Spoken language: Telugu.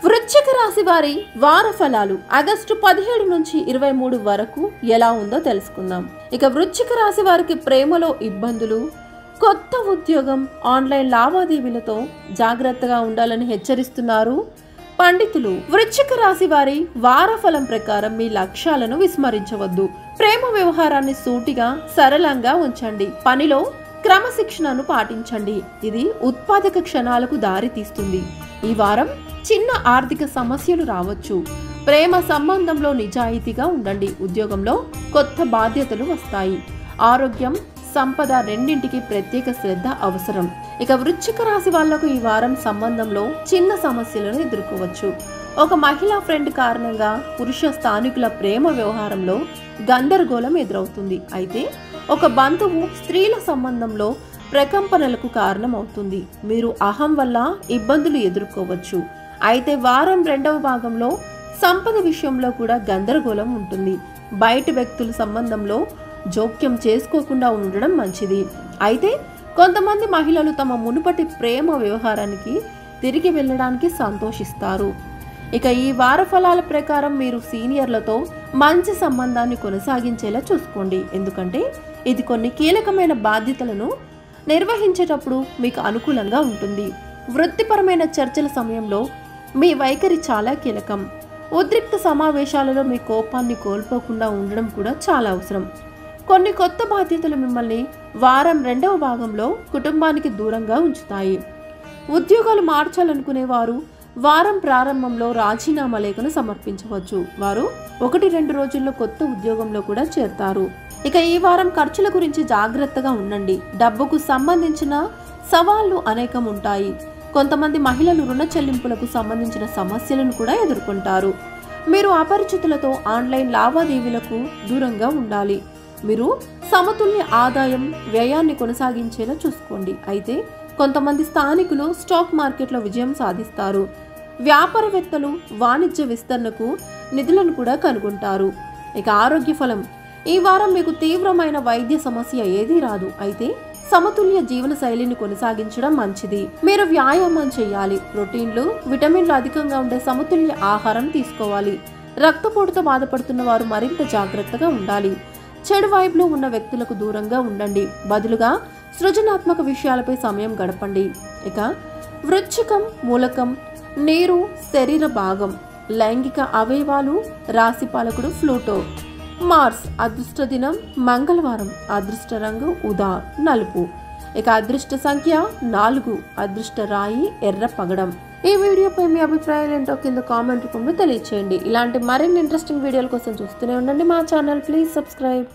వృశ్చిక రాశి వారి వార ఫలాలు ఆగస్టు 17 నుంచి 23 వరకు ఎలా ఉందో తెలుసుకుందాం. ఇక వృశ్చిక రాశి వారికి ప్రేమలో ఇబ్బందులు, కొత్త ఉద్యోగం, ఆన్లైన్ లావాదేవీలతో జాగ్రత్తగా ఉండాలని హెచ్చరిస్తున్నారు పండితులు. వృశ్చిక రాశి వారి వార ఫలం ప్రకారం మీ లక్ష్యాలను విస్మరించవద్దు. ప్రేమ వ్యవహారాన్ని సూటిగా సరళంగా ఉంచండి. పనిలో క్రమశిక్షణను పాటించండి. ఇది ఉత్పాదక క్షణాలకు దారి తీస్తుంది. ఈ వారం చిన్న ఆర్థిక సమస్యలు రావచ్చు. ప్రేమ సంబంధంలో నిజాయితీగా ఉండండి. ఉద్యోగంలో కొత్త బాధ్యతలు వస్తాయి. ఆరోగ్యం, సంపద రెండింటికి ప్రత్యేక శ్రద్ధ అవసరం. ఇక వృశ్చిక రాశి వాళ్లకు ఈ వారం సంబంధంలో చిన్న సమస్యలను ఎదుర్కోవచ్చు. ఒక మహిళా ఫ్రెండ్ కారణంగా పురుష స్థానికుల ప్రేమ వ్యవహారంలో గందరగోళం ఎదురవుతుంది. అయితే ఒక బంధువు స్త్రీల సంబంధంలో ప్రకంపనలకు కారణమవుతుంది. మీరు అహం వల్ల ఇబ్బందులు ఎదుర్కోవచ్చు. అయితే వారం రెండవ భాగంలో సంపద విషయంలో కూడా గందరగోళం ఉంటుంది. బయట వ్యక్తుల సంబంధంలో జోక్యం చేసుకోకుండా ఉండడం మంచిది. అయితే కొంతమంది మహిళలు తమ మునుపటి ప్రేమ వ్యవహారానికి తిరిగి వెళ్ళడానికి సంతోషిస్తారు. ఇక ఈ వార ఫలాల ప్రకారం మీరు సీనియర్లతో మంచి సంబంధాన్ని కొనసాగించేలా చూసుకోండి. ఎందుకంటే ఇది కొన్ని కీలకమైన బాధ్యతలను నిర్వహించేటప్పుడు మీకు అనుకూలంగా ఉంటుంది. వృత్తిపరమైన చర్చల సమయంలో మీ వైఖరి చాలా కీలకం. ఉద్రిక్త సమావేశాలలో మీ కోపాన్ని కోల్పోకుండా ఉండడం కూడా చాలా అవసరం. కొన్ని కొత్త బాధ్యతలు మిమ్మల్ని వారం రెండవ భాగంలో కుటుంబానికి దూరంగా ఉంచుతాయి. ఉద్యోగాలు మార్చాలనుకునే వారు వారం ప్రారంభంలో రాజీనామా లేఖను సమర్పించవచ్చు. వారు 1-2 రోజుల్లో కొత్త ఉద్యోగంలో కూడా చేరతారు. ఇక ఈ వారం ఖర్చుల గురించి జాగ్రత్తగా ఉండండి. డబ్బుకు సంబంధించిన సవాళ్లు అనేకం ఉంటాయి. కొంతమంది మహిళలు రుణ చెల్లింపులకు సంబంధించిన సమస్యలను కూడా ఎదుర్కొంటారు. మీరు అపరిచితులతో ఆన్లైన్ లావాదేవీలకు దూరంగా ఉండాలి. మీరు సమతుల్య ఆదాయం, వ్యయాన్ని కొనసాగించేలా చూసుకోండి. అయితే కొంతమంది స్థానికులు స్టాక్ మార్కెట్లో విజయం సాధిస్తారు. వ్యాపారవేత్తలు వాణిజ్య విస్తరణకు నిధులను కూడా కనుగొంటారు. ఇక ఆరోగ్య ఫలం, ఈ వారం మీకు తీవ్రమైన వైద్య సమస్య ఏదీ రాదు. అయితే సమతుల్య జీవన శైలిని కొనసాగించడం మంచిది. మీరు వ్యాయామం చేయాలి. ప్రోటీన్లు, విటమిన్లు అధికంగా ఉండే సమతుల్య ఆహారం తీసుకోవాలి. రక్తపోటుతో బాధపడుతున్న వారు మరింత జాగ్రత్తగా ఉండాలి. చెడు వైబ్లు ఉన్న వ్యక్తులకు దూరంగా ఉండండి. బదులుగా సృజనాత్మక విషయాలపై సమయం గడపండి. ఇక వృశ్చికం మూలకం, నీరు శరీర భాగం, లైంగిక అవయవాలు, రాశి పాలకుడు ప్లూటో. మార్స్ అదృష్ట దినం మంగళవారం. అదృష్ట రంగు ఉదా నలుపు. ఇక అదృష్ట సంఖ్య 4. అదృష్ట రాయి ఎర్ర పగడం. ఈ వీడియోపై మీ అభిప్రాయాలు ఏంటో కింద కామెంట్ రూపంలో తెలియచేయండి. ఇలాంటి మరిన్ని ఇంట్రెస్టింగ్ వీడియోల కోసం చూస్తూనే ఉండండి మా ఛానల్. Please subscribe.